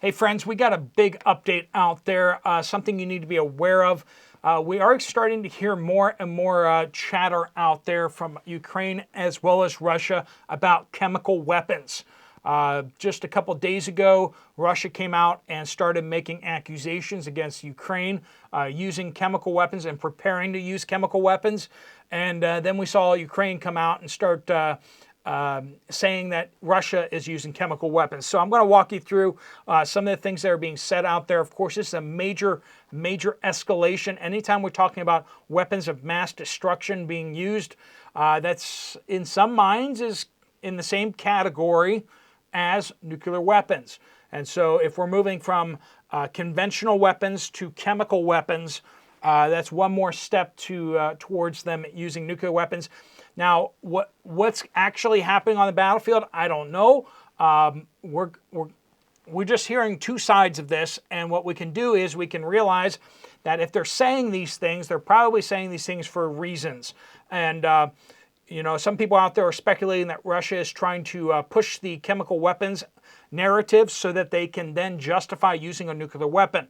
Hey friends, we got a big update out there, something you need to be aware of. We are starting to hear more and more chatter out there from Ukraine as well as Russia about chemical weapons. Just a couple days ago, Russia came out and started making accusations against Ukraine using chemical weapons and preparing to use chemical weapons. And then we saw Ukraine come out and start saying that Russia is using chemical weapons. So I'm going to walk you through some of the things that are being said out there. Of course, this is a major escalation. Anytime we're talking about weapons of mass destruction being used, that's in some minds is in the same category as nuclear weapons. And so if we're moving from conventional weapons to chemical weapons, that's one more step towards them using nuclear weapons. Now, what's actually happening on the battlefield, I don't know. We're just hearing two sides of this, and what we can do is we can realize that if they're saying these things, they're probably saying these things for reasons. And some people out there are speculating that Russia is trying to push the chemical weapons narrative so that they can then justify using a nuclear weapon.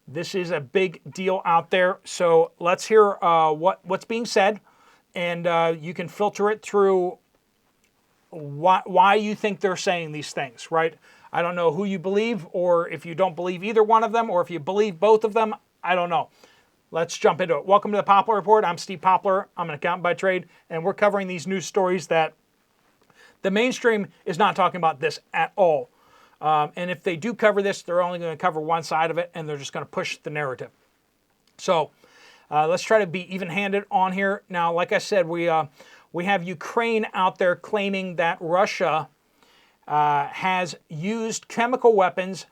This is a big deal out there. So let's hear what's being said, and you can filter it through why you think they're saying these things, right? I don't know who you believe, or if you don't believe either one of them, or if you believe both of them, I don't know. Let's jump into it. Welcome to the Poplar Report. I'm Steve Poplar. I'm an accountant by trade, and we're covering these news stories that the mainstream is not talking about this at all. And if they do cover this, they're only going to cover one side of it, and they're just going to push the narrative. So let's try to be even-handed on here. Now, like I said, we have Ukraine out there claiming that Russia has used chemical weapons.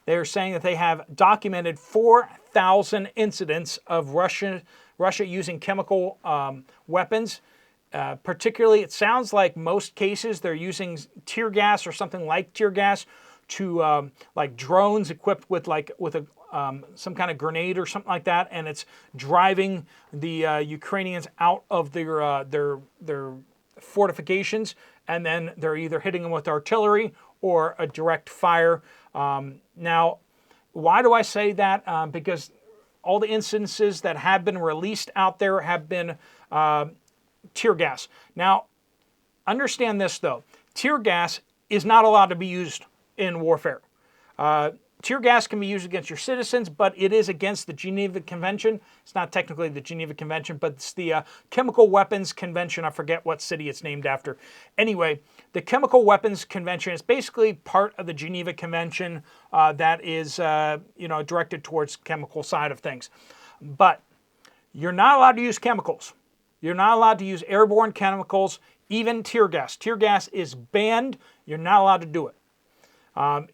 They're saying that they have documented 4,000 incidents of Russia using chemical weapons. Particularly, it sounds like most cases they're using tear gas or something like tear gas to like drones equipped with some kind of grenade or something like that, and it's driving the Ukrainians out of their fortifications, and then they're either hitting them with artillery or a direct fire. Now, why do I say that? Because all the instances that have been released out there have been tear gas. Now, understand this though. Tear gas is not allowed to be used in warfare. Tear gas can be used against your citizens, but it is against the Geneva Convention. It's not technically the Geneva Convention, but it's the Chemical Weapons Convention. I forget what city it's named after. Anyway, the Chemical Weapons Convention is basically part of the Geneva Convention that is directed towards chemical side of things. But you're not allowed to use chemicals. You're not allowed to use airborne chemicals, even tear gas. Tear gas is banned. You're not allowed to do it.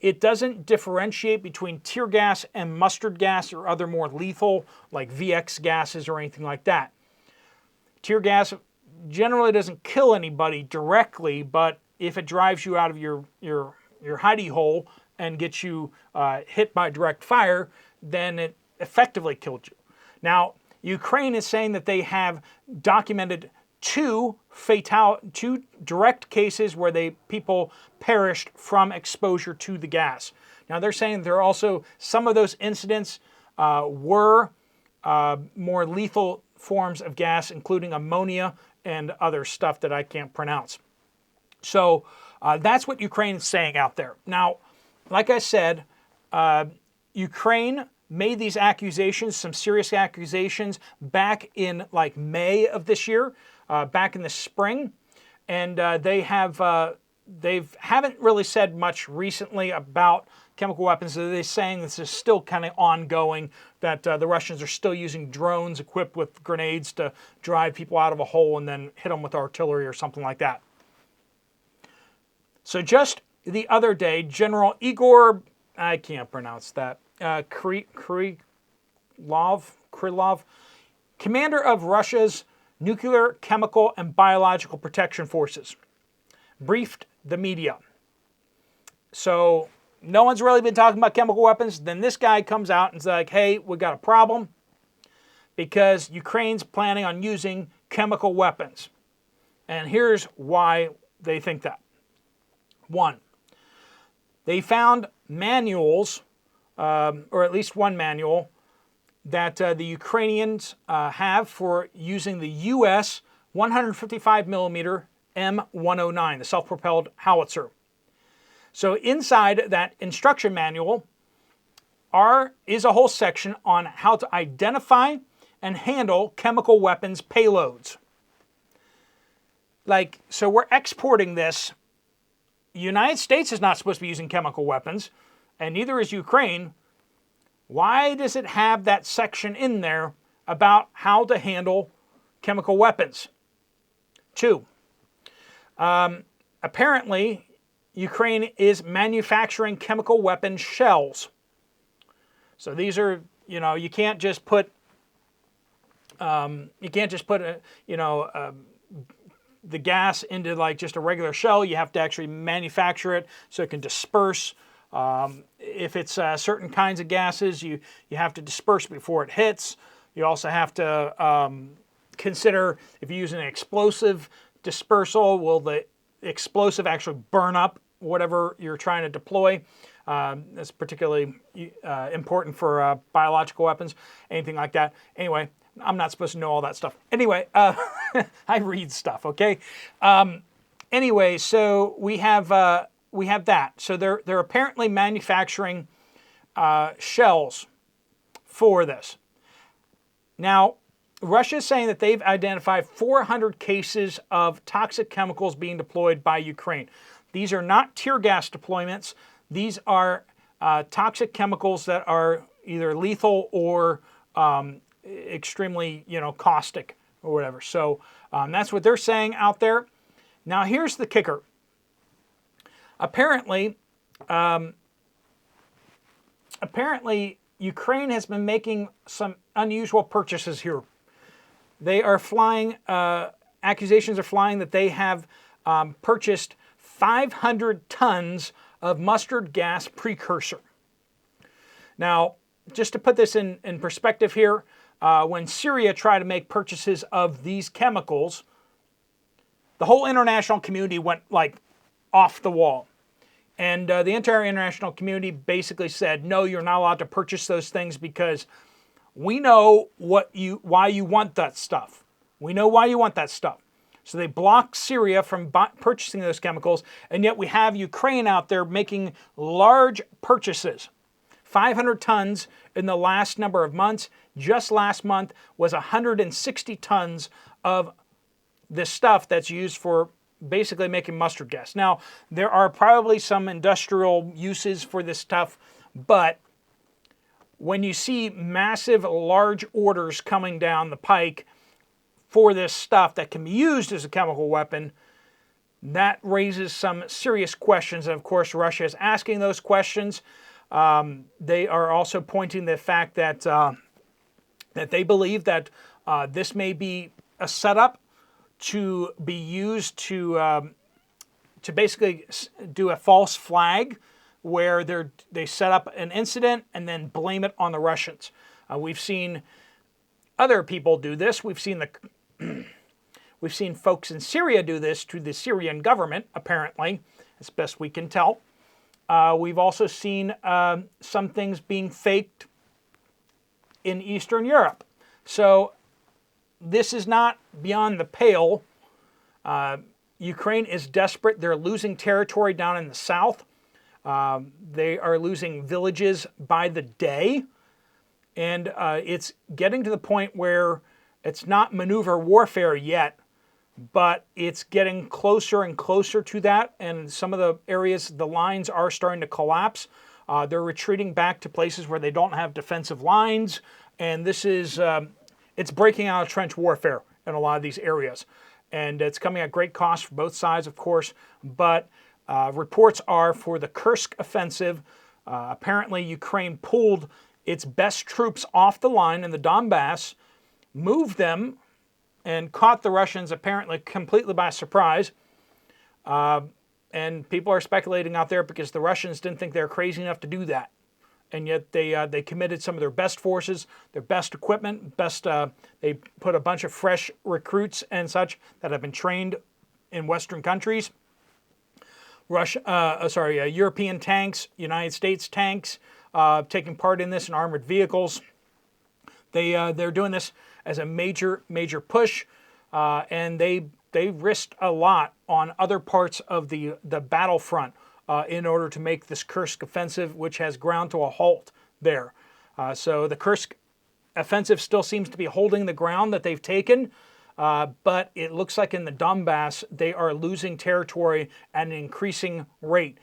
It doesn't differentiate between tear gas and mustard gas or other more lethal like VX gases or anything like that. Tear gas generally doesn't kill anybody directly, but if it drives you out of your hidey hole and gets you hit by direct fire, then it effectively killed you. Now, Ukraine is saying that they have documented two direct cases where people perished from exposure to the gas. Now they're saying there are also some of those incidents were more lethal forms of gas, including ammonia and other stuff that I can't pronounce. So that's what Ukraine is saying out there. Now, like I said, Ukraine made these accusations, some serious accusations, back in like May of this year, back in the spring, and they haven't really said much recently about chemical weapons. They're saying this is still kind of ongoing, that the Russians are still using drones equipped with grenades to drive people out of a hole and then hit them with artillery or something like that. So just the other day, General Igor, I can't pronounce that, Krylov, commander of Russia's Nuclear, Chemical, and Biological Protection Forces, briefed the media. So no one's really been talking about chemical weapons. Then this guy comes out and is like, hey, we got a problem because Ukraine's planning on using chemical weapons. And here's why they think that. One, They found manuals, or at least one manual, that the Ukrainians have for using the U.S. 155 millimeter M109, the self-propelled howitzer. So inside that instruction manual is a whole section on how to identify and handle chemical weapons payloads. So we're exporting this. The United States is not supposed to be using chemical weapons, and neither is Ukraine. Why does it have that section in there about how to handle chemical weapons? 2, apparently Ukraine is manufacturing chemical weapon shells. So these are, you can't just put, the gas into like just a regular shell. You have to actually manufacture it so it can disperse. If it's certain kinds of gases, you have to disperse before it hits. You also have to consider if you're using an explosive dispersal, will the explosive actually burn up whatever you're trying to deploy? That's particularly important for biological weapons, anything like that. Anyway, I'm not supposed to know all that stuff. Anyway, I read stuff, okay? Anyway, so we have that. So they're apparently manufacturing shells for this. Now, Russia is saying that they've identified 400 cases of toxic chemicals being deployed by Ukraine. These are not tear gas deployments. These are toxic chemicals that are either lethal or extremely, caustic or whatever. So that's what they're saying out there. Now, here's the kicker. Apparently, Ukraine has been making some unusual purchases here. They are flying, accusations are flying that they have purchased 500 tons of mustard gas precursor. Now, just to put this in perspective here, when Syria tried to make purchases of these chemicals, the whole international community went like off the wall. And the entire international community basically said, no, you're not allowed to purchase those things because we know why you want that stuff. We know why you want that stuff. So they blocked Syria from purchasing those chemicals, and yet we have Ukraine out there making large purchases. 500 tons in the last number of months. Just last month was 160 tons of this stuff that's used for basically making mustard gas. Now, there are probably some industrial uses for this stuff, but when you see massive, large orders coming down the pike for this stuff that can be used as a chemical weapon, that raises some serious questions. And of course, Russia is asking those questions. They are also pointing the fact that that they believe that this may be a setup to be used to basically do a false flag, where they set up an incident and then blame it on the Russians. We've seen other people do this. We've seen folks in Syria do this to the Syrian government, apparently, as best we can tell. We've also seen some things being faked in Eastern Europe. So this is not beyond the pale. Ukraine is desperate. They're losing territory down in the south. They are losing villages by the day. And it's getting to the point where it's not maneuver warfare yet, but it's getting closer and closer to that. And some of the areas, the lines are starting to collapse. They're retreating back to places where they don't have defensive lines. And this is, it's breaking out of trench warfare in a lot of these areas. And it's coming at great cost for both sides, of course. But reports are for the Kursk offensive. Apparently, Ukraine pulled its best troops off the line in the Donbass, moved them, and caught the Russians apparently completely by surprise. And people are speculating out there because the Russians didn't think they were crazy enough to do that. And yet they committed some of their best forces, their best equipment, they put a bunch of fresh recruits and such that have been trained in Western countries. European tanks, United States tanks taking part in this, and armored vehicles. They're doing this as a major push, and they risked a lot on other parts of the battlefront in order to make this Kursk offensive, which has ground to a halt there. So the Kursk offensive still seems to be holding the ground that they've taken, but it looks like in the Donbass they are losing territory at an increasing rate.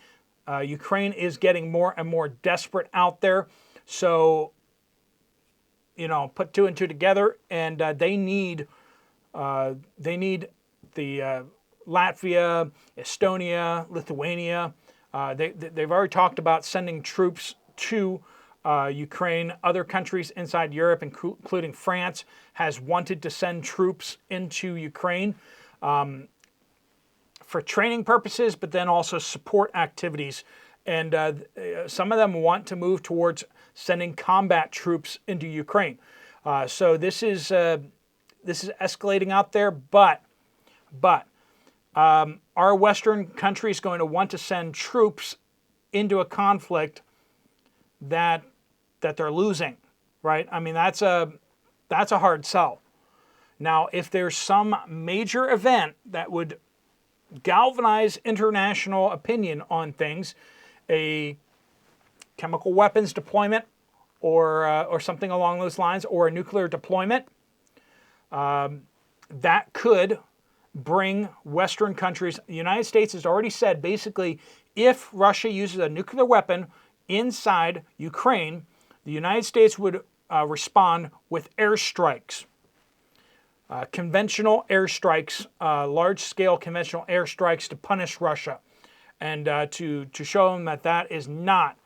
Ukraine is getting more and more desperate out there, so put two and two together, and they need the Latvia, Estonia, Lithuania. They've already talked about sending troops to Ukraine. Other countries inside Europe, including France, has wanted to send troops into Ukraine for training purposes, but then also support activities. And some of them want to move towards sending combat troops into Ukraine. So this is escalating out there, but are Western countries going to want to send troops into a conflict that they're losing, right? I mean, that's a hard sell. Now, if there's some major event that would galvanize international opinion on things, a chemical weapons deployment or something along those lines, or a nuclear deployment, that could bring Western countries. The United States has already said, basically, if Russia uses a nuclear weapon inside Ukraine, the United States would respond with airstrikes, conventional airstrikes, large-scale conventional airstrikes to punish Russia, and to show them that is not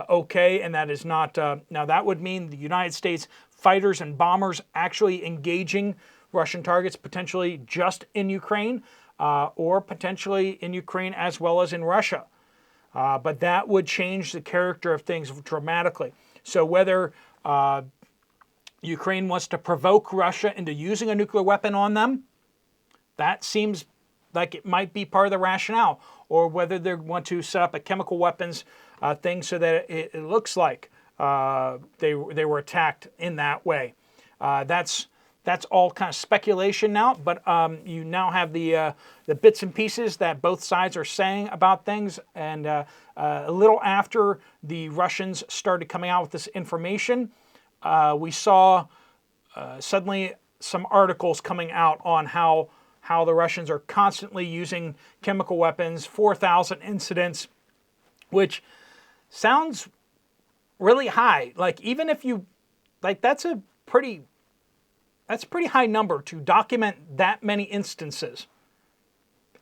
okay, and that is not. Now that would mean the United States fighters and bombers actually engaging Russian targets, potentially just in Ukraine, or potentially in Ukraine as well as in Russia. But that would change the character of things dramatically. So whether Ukraine wants to provoke Russia into using a nuclear weapon on them, that seems like it might be part of the rationale, or whether they want to set up a chemical weapons thing so that it looks like they were attacked in that way. That's all kind of speculation now, but you now have the bits and pieces that both sides are saying about things. And a little after the Russians started coming out with this information, we saw suddenly some articles coming out on how the Russians are constantly using chemical weapons, 4,000 incidents, which sounds really high. Like, even if you, that's a pretty high number to document that many instances.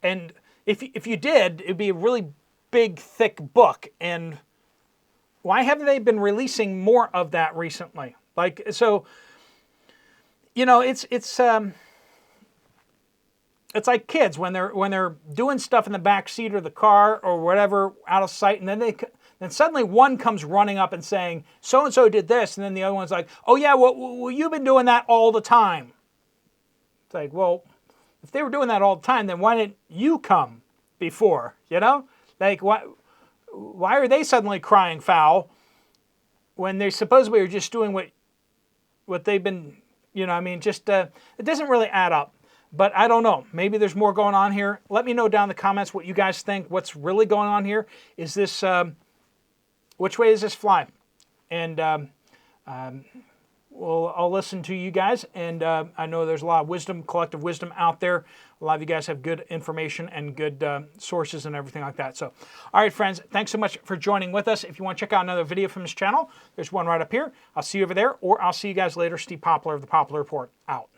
And if you did, it'd be a really big, thick book. And why haven't they been releasing more of that recently? It's like kids when they're doing stuff in the back seat of the car or whatever, out of sight, and then suddenly one comes running up and saying, so-and-so did this, and then the other one's like, oh yeah, well, you've been doing that all the time. It's like, well, if they were doing that all the time, then why didn't you come before, Like, why are they suddenly crying foul when they supposedly are just doing what they've been, it doesn't really add up. But I don't know. Maybe there's more going on here. Let me know down in the comments what you guys think. What's really going on here? Is this, which way does this fly? And I'll listen to you guys. And I know there's a lot of wisdom, collective wisdom out there. A lot of you guys have good information and good sources and everything like that. So, all right, friends, thanks so much for joining with us. If you want to check out another video from this channel, there's one right up here. I'll see you over there, or I'll see you guys later. Steve Poplar of the Poplar Report, out.